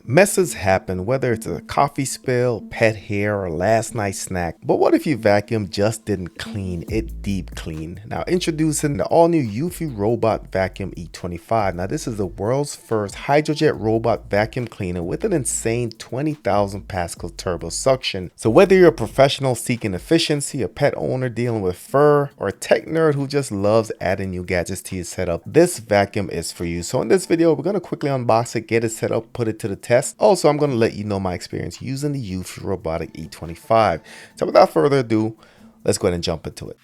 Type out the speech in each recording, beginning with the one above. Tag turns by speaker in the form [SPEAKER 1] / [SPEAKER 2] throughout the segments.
[SPEAKER 1] Messes happen, whether it's a coffee spill, pet hair, or last night's snack. But what if your vacuum just didn't clean? It deep cleaned. Now introducing the all new Eufy Robot Vacuum E25. Now this is the world's first Hydrojet robot vacuum cleaner with an insane 20,000 Pascal turbo suction. So whether you're a professional seeking efficiency, a pet owner dealing with fur, or a tech nerd who just loves adding new gadgets to your setup, this vacuum is for you. So in this video, we're going to quickly unbox it, get it set up, put it to the test. Also, I'm going to let you know my experience using the Eufy Robotic E25. So without further ado, let's go ahead and jump into it.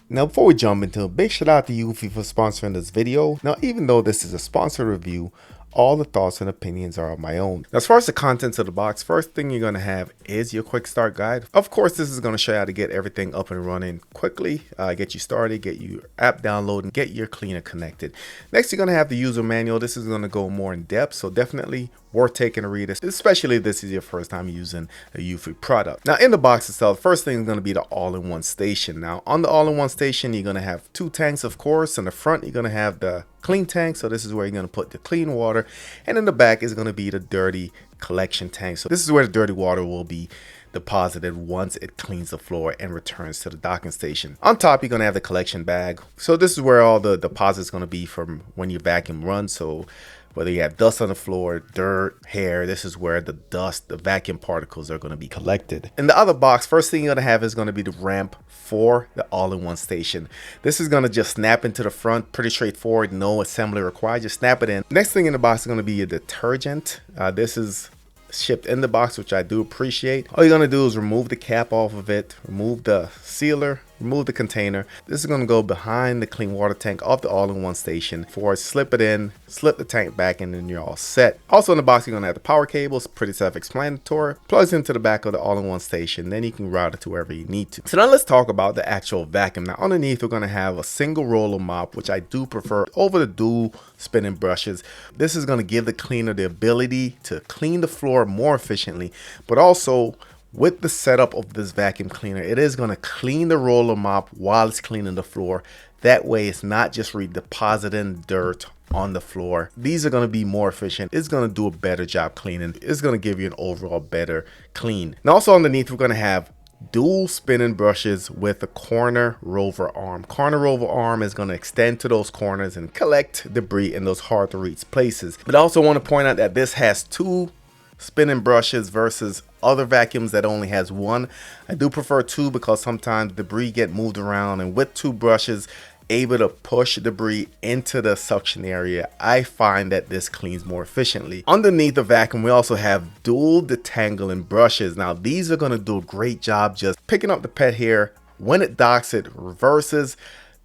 [SPEAKER 1] Now before we jump into it, big shout out to Eufy for sponsoring this video. Now even though this is a sponsored review, all the thoughts and opinions are of my own. Now, as far as the contents of the box, first thing you're going to have is your quick start guide. Of course, this is going to show you how to get everything up and running quickly, get you started, get your app downloaded, and get your cleaner connected. Next, you're going to have the user manual. This is going to go more in depth, so definitely worth taking a read, especially if this is your first time using a Eufy product. Now in the box itself, first thing is going to be the all-in-one station. Now on the all-in-one station, you're going to have two tanks, of course. In the front, you're going to have the clean tank, so this is where you're going to put the clean water, and in the back is going to be the dirty collection tank. So this is where the dirty water will be deposited once it cleans the floor and returns to the docking station. On top, you're going to have the collection bag. So this is where all the deposits going to be from when your vacuum runs. So whether you have dust on the floor, dirt, hair, this is where the dust, the vacuum particles are going to be collected. In the other box, first thing you're going to have is going to be the ramp for the all-in-one station. This is going to just snap into the front, pretty straightforward, no assembly required, just snap it in. Next thing in the box is going to be your detergent. This is shipped in the box, which I do appreciate. All you're going to do is remove the cap off of it, remove the sealer, remove the container. This is going to go behind the clean water tank of the all-in-one station. Slip it in, slip the tank back in, and you're all set. Also in the box, you're going to have the power cables, pretty self-explanatory. Plugs into the back of the all-in-one station, then you can route it to wherever you need to. So now let's talk about the actual vacuum. Now underneath, we're going to have a single roller mop, which I do prefer over the dual spinning brushes. This is going to give the cleaner the ability to clean the floor more efficiently, but also with the setup of this vacuum cleaner, it is going to clean the roller mop while it's cleaning the floor. That way it's not just redepositing dirt on the floor. These are going to be more efficient. It's going to do a better job cleaning. It's going to give you an overall better clean. And also underneath, we're going to have dual spinning brushes with a corner rover arm. Corner rover arm is going to extend to those corners and collect debris in those hard to reach places. But I also want to point out that this has two spinning brushes versus other vacuums that only has one. I do prefer two because sometimes debris get moved around, and with two brushes able to push debris into the suction area, I find that this cleans more efficiently. Underneath the vacuum, we also have dual detangling brushes. Now these are going to do a great job just picking up the pet hair. When it docks, it reverses,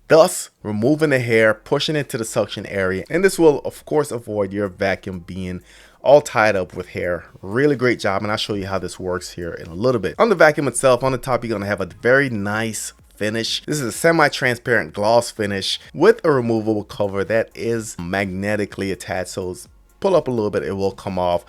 [SPEAKER 1] thus removing the hair, pushing it to the suction area, and this will of course avoid your vacuum being all tied up with hair. Really great job, and I'll show you how this works here in a little bit. On the vacuum itself, on the top, you're going to have a very nice finish. This is a semi-transparent gloss finish with a removable cover that is magnetically attached, so pull up a little bit, it will come off.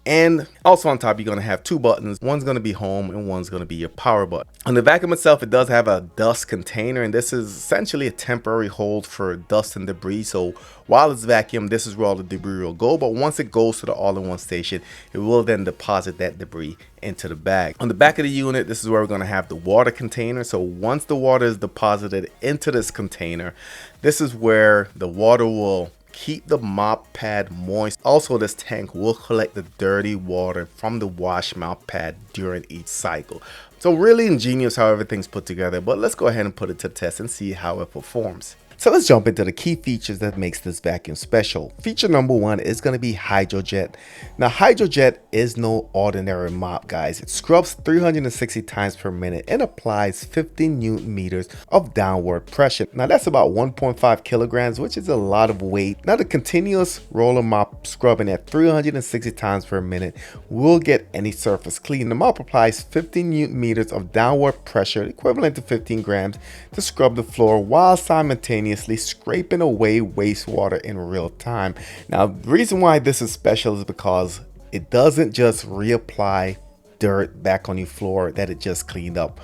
[SPEAKER 1] And also on top, you're going to have two buttons. One's going to be home and one's going to be your power button. On the vacuum itself, it does have a dust container, and this is essentially a temporary hold for dust and debris. So while it's vacuum, this is where all the debris will go. But once it goes to the all-in-one station, it will then deposit that debris into the bag. On the back of the unit, this is where we're going to have the water container. So once the water is deposited into this container, this is where the water will keep the mop pad moist. Also, this tank will collect the dirty water from the wash mop pad during each cycle. So really ingenious how everything's put together, but let's go ahead and put it to the test and see how it performs. So let's jump into the key features that makes this vacuum special. Feature number one is going to be Hydrojet. Now Hydrojet is no ordinary mop, guys. It scrubs 360 times per minute and applies 50 Newton meters of downward pressure. Now that's about 1.5 kilograms, which is a lot of weight. Now the continuous roller mop scrubbing at 360 times per minute will get any surface clean. The mop applies 50 Newton meters of downward pressure, equivalent to 15 grams, to scrub the floor while simultaneously scraping away wastewater in real time. Now, the reason why this is special is because it doesn't just reapply dirt back on your floor that it just cleaned up.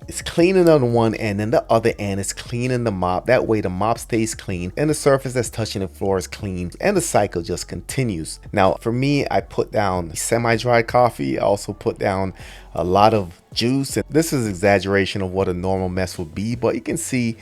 [SPEAKER 1] It's cleaning on one end and the other end is cleaning the mop. That way the mop stays clean and the surface that's touching the floor is clean, and the cycle just continues. Now for me, I put down semi-dried coffee. I also put down a lot of juice, and this is exaggeration of what a normal mess would be, but you can see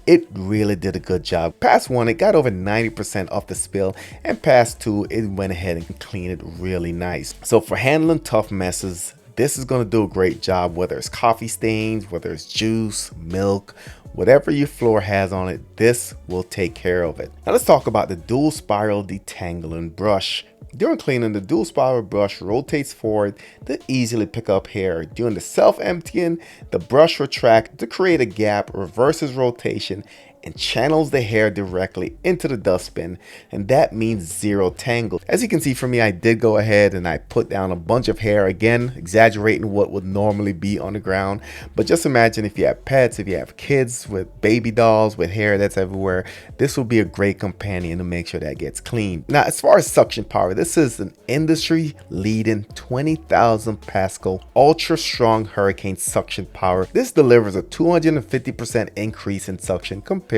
[SPEAKER 1] it really did a good job. Pass 1, it got over 90% off the spill, and pass 2, it went ahead and cleaned it really nice. So for handling tough messes, this is going to do a great job, whether it's coffee stains, whether it's juice, milk, whatever your floor has on it, this will take care of it. Now let's talk about the DuoSpiral detangling brush. During cleaning, the DuoSpiral brush rotates forward to easily pick up hair. During the self-emptying, the brush retracts to create a gap, reverses rotation, and channels the hair directly into the dustbin, and that means zero tangles. As you can see from me, I did go ahead and I put down a bunch of hair, again exaggerating what would normally be on the ground, but just imagine if you have pets, if you have kids with baby dolls with hair that's everywhere, this will be a great companion to make sure that gets clean. Now as far as suction power, this is an industry leading 20,000 Pascal ultra strong hurricane suction power. This delivers a 250% increase in suction compared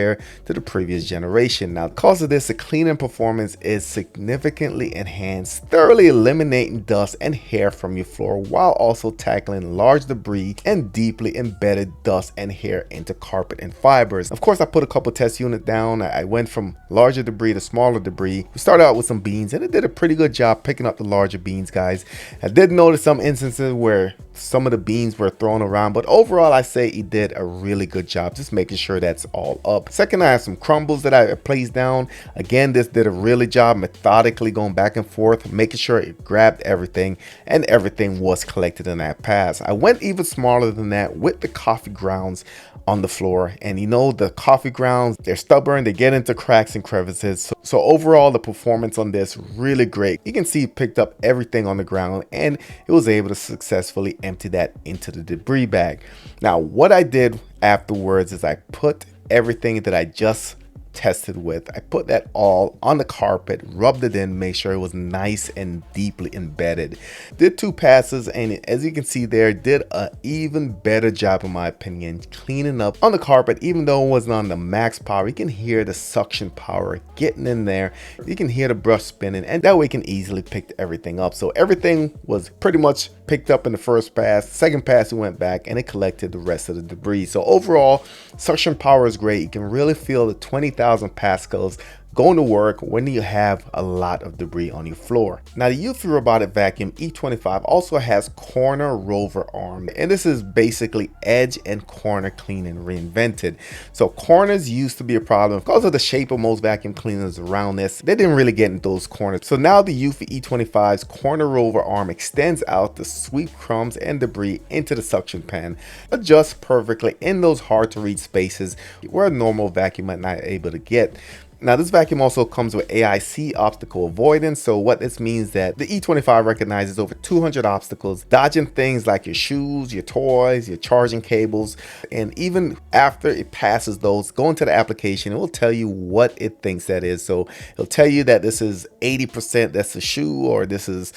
[SPEAKER 1] to the previous generation. Now because of this, the cleaning performance is significantly enhanced, thoroughly eliminating dust and hair from your floor while also tackling large debris and deeply embedded dust and hair into carpet and fibers. Of course, I put a couple test units down. I went from larger debris to smaller debris. We started out with some beans and it did a pretty good job picking up the larger beans, guys. I did notice some instances where some of the beans were thrown around, but overall I say he did a really good job just making sure that's all up. Second, I have some crumbles that I placed down. Again, this did a really job methodically going back and forth, making sure it grabbed everything and everything was collected in that pass. I went even smaller than that with the coffee grounds on the floor, and you know the coffee grounds, they're stubborn, they get into cracks and crevices, so overall the performance on this really great. You can see it picked up everything on the ground and it was able to successfully empty that into the debris bag. Now what I did afterwards is I put everything that I just tested with, I put that all on the carpet, rubbed it in, make sure it was nice and deeply embedded. Did 2 passes, and as you can see there, did an even better job in my opinion cleaning up on the carpet. Even though it wasn't on the max power, you can hear the suction power getting in there, you can hear the brush spinning, and that way you can easily pick everything up. So everything was pretty much picked up in the first pass. Second pass it went back and it collected the rest of the debris. So overall, suction power is great. You can really feel the 20,000 Pascals going to work when you have a lot of debris on your floor. Now the Eufy Robot Vacuum E25 also has corner Rover Arm, and this is basically edge and corner cleaning reinvented. So corners used to be a problem because of the shape of most vacuum cleaners around this. They didn't really get in those corners. So now the Eufy E25's corner Rover Arm extends out to sweep crumbs and debris into the suction pan, adjusts perfectly in those hard to reach spaces where a normal vacuum might not be able to get. Now this vacuum also comes with AI See Obstacle Avoidance. So what this means that the E25 recognizes over 200 obstacles, dodging things like your shoes, your toys, your charging cables, and even after it passes those, go into the application, it will tell you what it thinks that is. So it'll tell you that this is 80% that's a shoe, or this is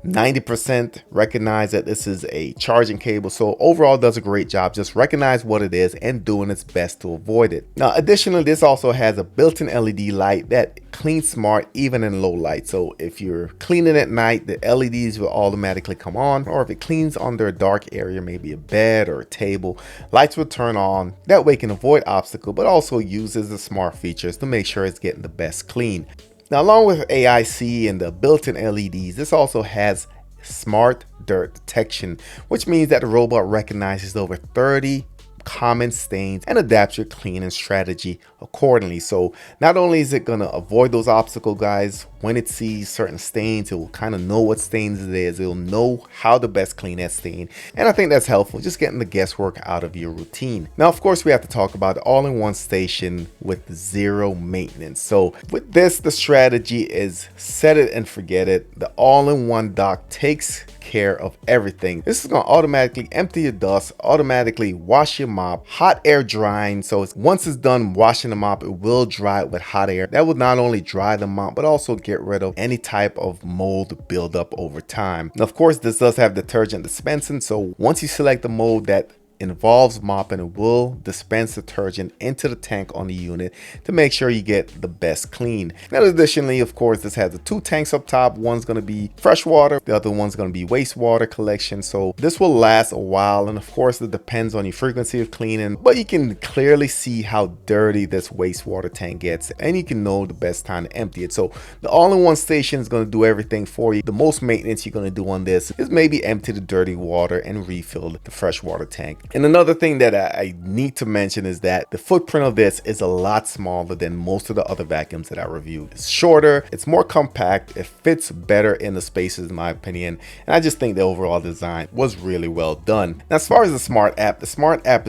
[SPEAKER 1] 90% recognize that this is a charging cable. So overall does a great job, just recognize what it is and doing its best to avoid it. Now additionally, this also has a built-in LED light that cleans smart even in low light. So if you're cleaning at night, the LEDs will automatically come on, or if it cleans under a dark area, maybe a bed or a table, lights will turn on. That way it can avoid obstacle, but also uses the smart features to make sure it's getting the best clean. Now along with AIC and the built-in LEDs, this also has smart dirt detection, which means that the robot recognizes over 30 common stains and adapts your cleaning strategy accordingly. So not only is it going to avoid those obstacles, guys, when it sees certain stains, it will kind of know what stains it is. It will know how to best clean that stain. And I think that's helpful, just getting the guesswork out of your routine. Now, of course, we have to talk about the all-in-one station with zero maintenance. So with this, the strategy is set it and forget it. The all-in-one dock takes care of everything. This is going to automatically empty your dust, automatically wash your mop, hot air drying. So once it's done washing the mop, it will dry it with hot air. That will not only dry the mop, but also get rid of any type of mold buildup over time. Now, of course, this does have detergent dispensing. So once you select the mode that involves mopping and will dispense detergent into the tank on the unit to make sure you get the best clean. Now additionally, of course, this has the 2 tanks up top. One's going to be fresh water, the other one's going to be wastewater collection. So this will last a while, and of course it depends on your frequency of cleaning, but you can clearly see how dirty this wastewater tank gets, and you can know the best time to empty it. So the all-in-one station is going to do everything for you. The most maintenance you're going to do on this is maybe empty the dirty water and refill the freshwater tank. And another thing that I need to mention is that the footprint of this is a lot smaller than most of the other vacuums that I reviewed. It's shorter, it's more compact, it fits better in the spaces in my opinion, and I just think the overall design was really well done. Now as far as the smart app is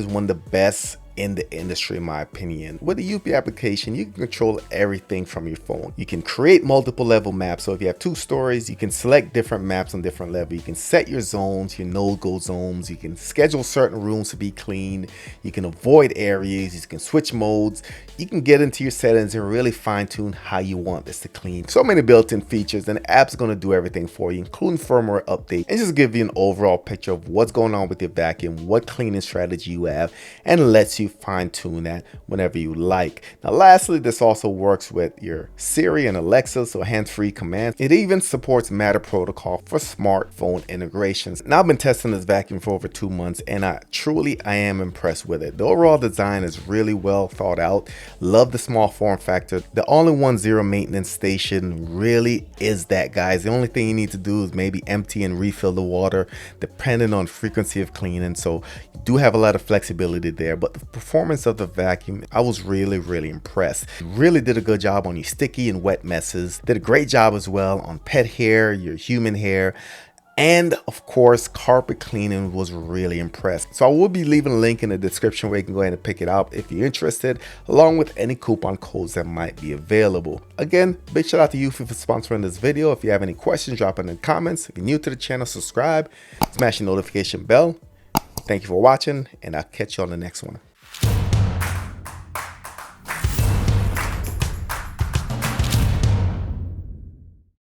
[SPEAKER 1] one of the best in the industry in my opinion. With the Eufy application, you can control everything from your phone. You can create multiple level maps. So if you have 2 stories, you can select different maps on different levels. You can set your zones, your no-go zones. You can schedule certain rooms to be clean. You can avoid areas. You can switch modes. You can get into your settings and really fine-tune how you want this to clean. So many built-in features, and the app's going to do everything for you, including firmware update, and just give you an overall picture of what's going on with your vacuum, what cleaning strategy you have, and lets you fine-tune that whenever you like. Now lastly, this also works with your Siri and Alexa, so hands-free commands. It even supports Matter protocol for smartphone integrations. Now I've been testing this vacuum for over 2 months, and I am impressed with it. The overall design is really well thought out. Love the small form factor. The all-in-one zero maintenance station really is that, guys. The only thing you need to do is maybe empty and refill the water depending on frequency of cleaning, so you do have a lot of flexibility there. But the performance of the vacuum, I was really impressed. Really did a good job on your sticky and wet messes. Did a great job as well on pet hair, your human hair, and of course carpet cleaning. Was really impressed. So I will be leaving a link in the description where you can go ahead and pick it up if you're interested, along with any coupon codes that might be available. Again, big shout out to Eufy for sponsoring this video. If you have any questions, drop it in the comments. If you're new to the channel, subscribe, smash the notification bell. Thank you for watching, and I'll catch you on the next one.